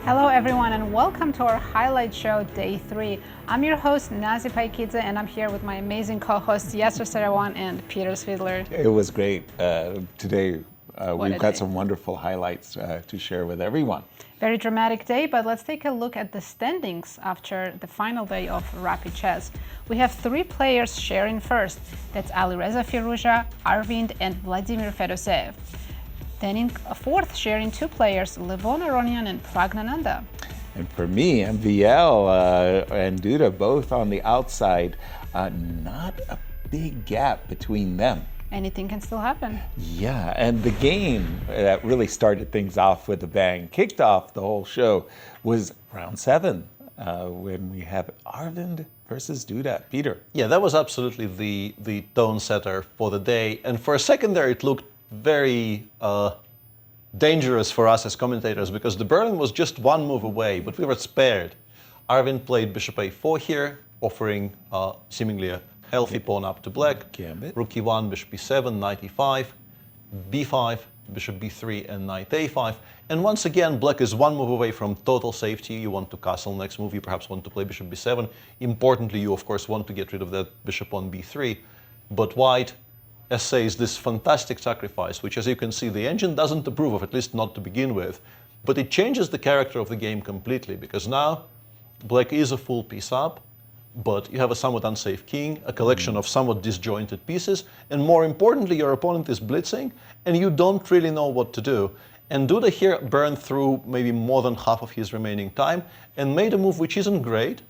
Hello everyone and welcome to our highlight show day 3. I'm your host Nazi Paikidze and I'm here with my amazing co-hosts Yasser, Seirawan and Svidler. It was great. Today we've got some wonderful highlights to share with everyone. Very dramatic day, but let's take a look at the standings after the final day of Rapid Chess. We have 3 players sharing first. That's Alireza, Firouzja, Arvindh and Vladimir Fedoseev. Then in fourth, sharing 2 players, Levon Aronian and Prague. And for me, MVL and Duda both on the outside, not a big gap between them. Anything can still happen. Yeah, and the game that really started things off with a bang, kicked off the whole show, was round 7 when we have Aravindh versus Duda. Peter. Yeah, that was absolutely the tone setter for the day. And for a second there, it looked very dangerous for us as commentators because the Berlin was just 1 move away, but we were spared. Arvin played bishop a4 here, offering seemingly a healthy pawn up to black. Gambit. Rook e1, bishop e7, knight e5, b5, bishop b3, and knight a5. And once again, black is 1 move away from total safety. You want to castle next move, you perhaps want to play bishop b7. Importantly, you of course want to get rid of that bishop on b3. But white essays this fantastic sacrifice, which as you can see, the engine doesn't approve of, at least not to begin with. But it changes the character of the game completely, because now black is a full piece up, but you have a somewhat unsafe king, a collection of somewhat disjointed pieces, and more importantly, your opponent is blitzing, and you don't really know what to do. And Duda here burned through maybe more than half of his remaining time, and made a move which isn't great.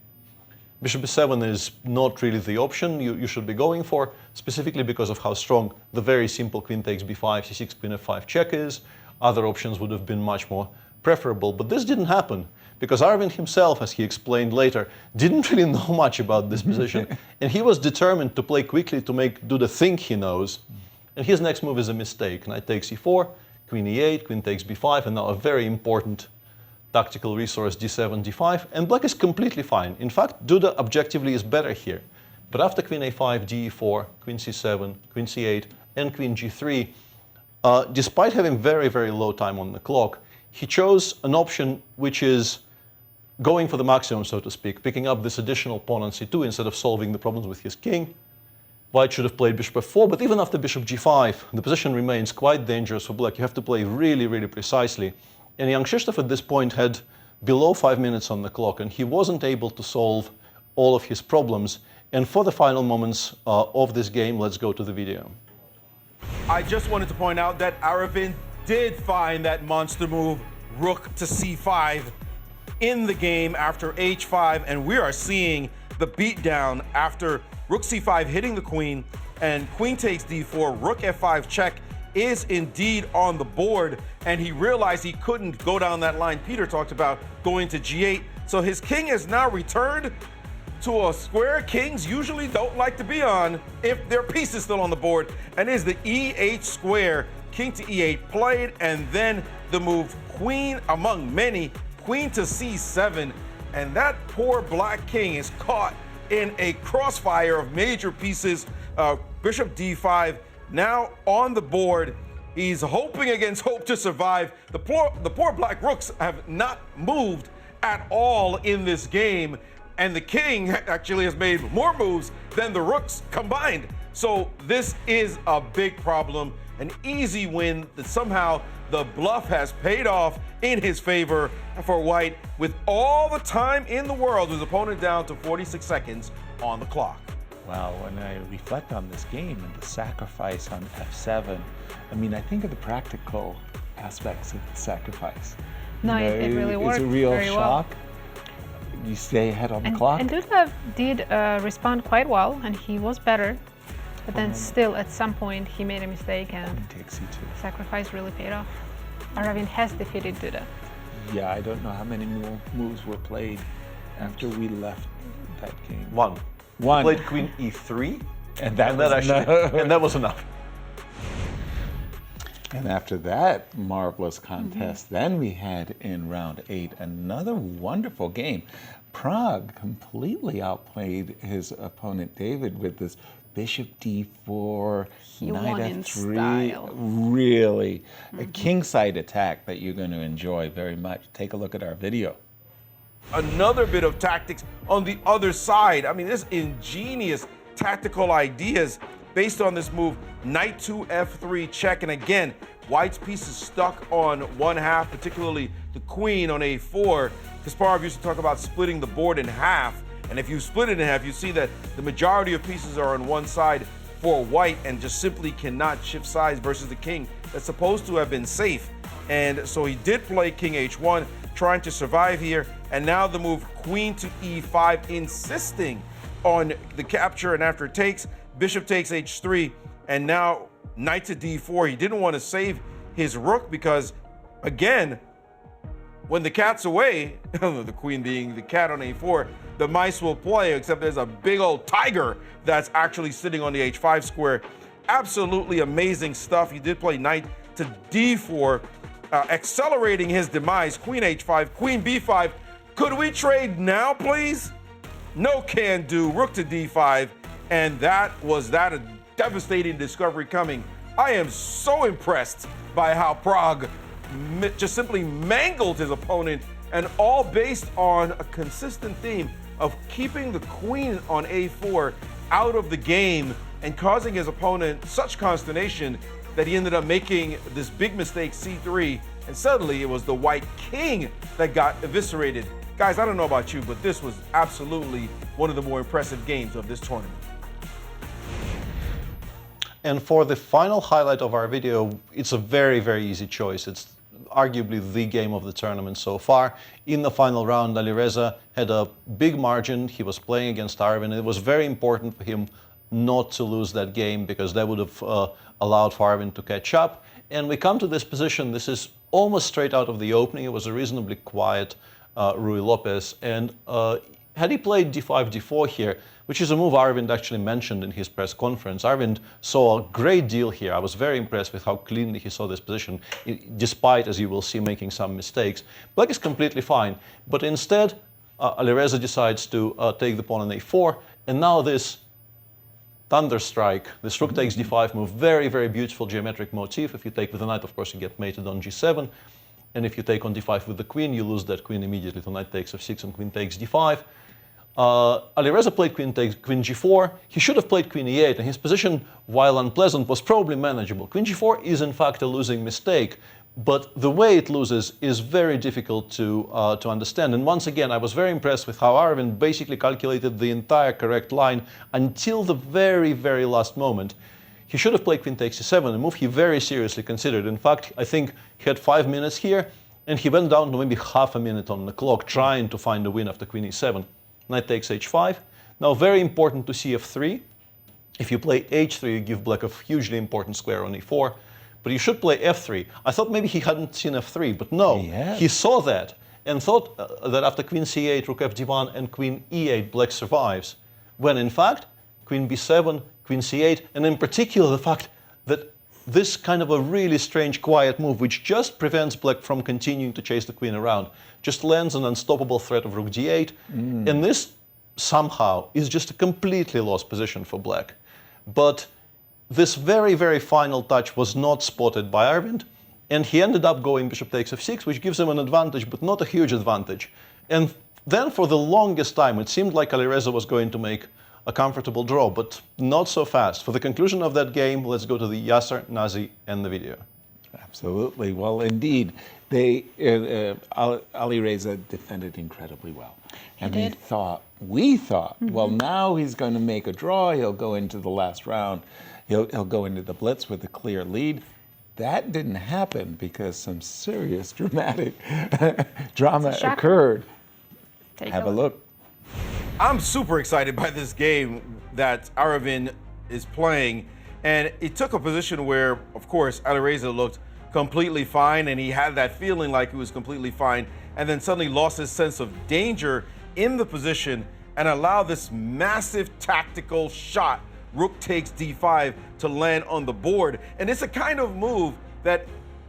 Bishop b7 is not really the option you should be going for, specifically because of how strong the very simple queen takes b5, c6, queen f5 check is. Other options would have been much more preferable, but this didn't happen because Arvin himself, as he explained later, didn't really know much about this position, and he was determined to play quickly to make Duda think he knows. And his next move is a mistake. Knight takes e4, queen e8, queen takes b5, and now a very important tactical resource d7, d5, and black is completely fine. In fact, Duda objectively is better here. But after queen a5, d4, queen c7, queen c8, and queen g3, despite having very, very low time on the clock, he chose an option which is going for the maximum, so to speak, picking up this additional pawn on c2 instead of solving the problems with his king. White should have played bishop f4, but even after bishop g5, the position remains quite dangerous for black. You have to play really, really precisely. And young Krzysztof at this point had below 5 minutes on the clock, and he wasn't able to solve all of his problems. And for the final moments of this game, let's go to the video. I just wanted to point out that Aravindh did find that monster move, rook to c5, in the game after h5, and we are seeing the beatdown after rook c5 hitting the queen, and queen takes d4, rook f5 check is indeed on the board, and he realized he couldn't go down that line Peter talked about, going to g8. So his king has now returned to a square kings usually don't like to be on if their piece is still on the board, and is the e8 square, king to e8 played, and then the move queen among many, queen to c7, and that poor black king is caught in a crossfire of major pieces. Bishop d5 now on the board. He's hoping against hope to survive. The poor black rooks have not moved at all in this game, and the king actually has made more moves than the rooks combined. So this is a big problem. An easy win that somehow the bluff has paid off in his favor for white, with all the time in the world, his opponent down to 46 seconds on the clock. Wow, when I reflect on this game and the sacrifice on f7, I mean, I think of the practical aspects of the sacrifice. No, it really worked. It's a real very shock. Well. You stay ahead on the clock. And Duda did respond quite well, and he was better. But then still, at some point, he made a mistake, and takes e2. Sacrifice really paid off. Aravindh has defeated Duda. Yeah, I don't know how many more moves were played after we left that game. One. Played queen e3, and that was enough. And after that marvelous contest, then we had in round 8 another wonderful game. Prague completely outplayed his opponent David with this bishop d4, He knight won in f3. style. Really, a kingside attack that you're going to enjoy very much. Take a look at our video. Another bit of tactics on the other side. I mean, there's ingenious tactical ideas based on this move. Knight to f3 check, and again, white's piece is stuck on one half, particularly the queen on a4. Kasparov used to talk about splitting the board in half, and if you split it in half, you see that the majority of pieces are on one side for white and just simply cannot shift sides versus the king that's supposed to have been safe. And so he did play king h1, trying to survive here, and now the move queen to e5, insisting on the capture, and after it takes, bishop takes h3, and now knight to d4. He didn't want to save his rook because, again, when the cat's away, the queen being the cat on a4, the mice will play, except there's a big old tiger that's actually sitting on the h5 square. Absolutely amazing stuff. He did play knight to d4, accelerating his demise. Queen h5, queen b5. Could we trade now, please? No can do. Rook to d5, and that a devastating discovery coming. I am so impressed by how Prague just simply mangled his opponent, and all based on a consistent theme of keeping the queen on a4 out of the game and causing his opponent such consternation that he ended up making this big mistake, c3, and suddenly it was the white king that got eviscerated. Guys, I don't know about you, but this was absolutely one of the more impressive games of this tournament. And for the final highlight of our video, it's a very, very easy choice. It's arguably the game of the tournament so far. In the final round, Alireza had a big margin. He was playing against Arvin. It was very important for him not to lose that game because that would have allowed for Arvin to catch up. And we come to this position. This is almost straight out of the opening. It was a reasonably quiet Ruy Lopez. And had he played d5, d4 here, which is a move Arvind actually mentioned in his press conference, Arvind saw a great deal here. I was very impressed with how cleanly he saw this position, despite, as you will see, making some mistakes. Black is completely fine, but instead, Alireza decides to take the pawn on a4, and now this thunder strike, this rook takes d5 move, very, very beautiful geometric motif. If you take with the knight, of course, you get mated on g7, and if you take on d5 with the queen, you lose that queen immediately to knight takes f6 and queen takes d5. Alireza played queen g4. He should have played queen e8, and his position, while unpleasant, was probably manageable. Queen g4 is in fact a losing mistake, but the way it loses is very difficult to understand. And once again, I was very impressed with how Arvin basically calculated the entire correct line until the very, very last moment. He should have played queen takes e7, a move he very seriously considered. In fact, I think he had 5 minutes here, and he went down to maybe half a minute on the clock trying to find a win after queen e7. Knight takes h5. Now, very important to see f3. If you play h3, you give black a hugely important square on e4. But you should play f3. I thought maybe he hadn't seen f3, but no. He saw that and thought that after queen c8, rook fd1, and queen e8, black survives. When in fact, queen b7, queen c8, and in particular the fact that this kind of a really strange quiet move, which just prevents black from continuing to chase the queen around, just lands an unstoppable threat of rook d8. And this somehow is just a completely lost position for black. But this very, very final touch was not spotted by Arvind, and he ended up going bishop takes f6, which gives him an advantage, but not a huge advantage. And then for the longest time, it seemed like Alireza was going to make a comfortable draw, but not so fast. For the conclusion of that game, let's go to the Yasser, Nazi, and the video. Absolutely. Well, indeed, Alireza defended incredibly well. And we thought, well, now he's going to make a draw. He'll go into the last round. He'll go into the blitz with a clear lead. That didn't happen because some serious dramatic drama occurred. Have a look. I'm super excited by this game that Aravindh is playing, and it took a position where, of course, Alireza looked completely fine, and he had that feeling like he was completely fine, and then suddenly lost his sense of danger in the position and allowed this massive tactical shot, rook takes d5, to land on the board. And it's a kind of move that,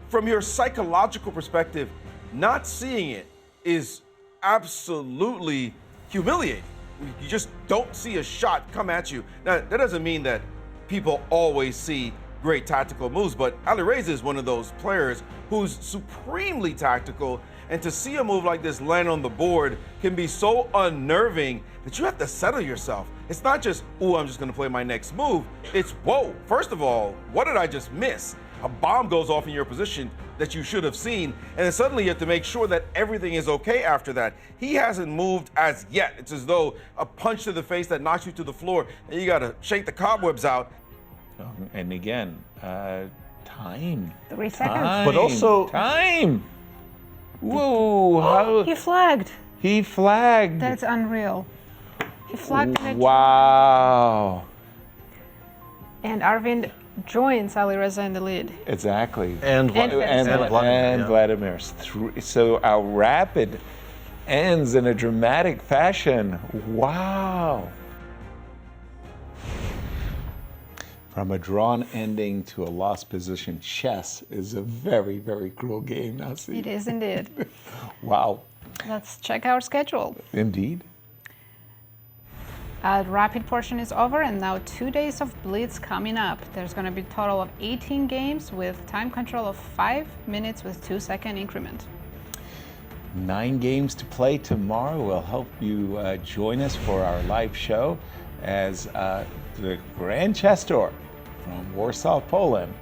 from your psychological perspective, not seeing it is absolutely humiliating. you just don't see a shot come at you. Now, that doesn't mean that people always see great tactical moves, but Alireza is one of those players who's supremely tactical, and to see a move like this land on the board can be so unnerving that you have to settle yourself. It's not just, ooh, I'm just gonna play my next move. It's, whoa, first of all, what did I just miss? A bomb goes off in your position that you should have seen, and then suddenly you have to make sure that everything is okay after that. He hasn't moved as yet. It's as though a punch to the face that knocks you to the floor, and you gotta shake the cobwebs out. And again, time. 3 seconds. Time. But also- time. Whoa! How He flagged. he flagged. That's unreal. He flagged in a Wow! And Arvin joins Alireza in the lead. Exactly. And Vladimir, Vladimir. So our rapid ends in a dramatic fashion. Wow! From a drawn ending to a lost position, chess is a very, very cruel game, Nazi. It is indeed. Wow. Let's check our schedule. Indeed. Rapid portion is over, and now 2 days of Blitz coming up. There's going to be a total of 18 games with time control of 5 minutes with 2-second increment. 9 games to play tomorrow. We'll help you join us for our live show as the Grand Chess Tour from Warsaw, Poland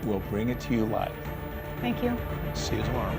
will bring it to you live. Thank you. See you tomorrow.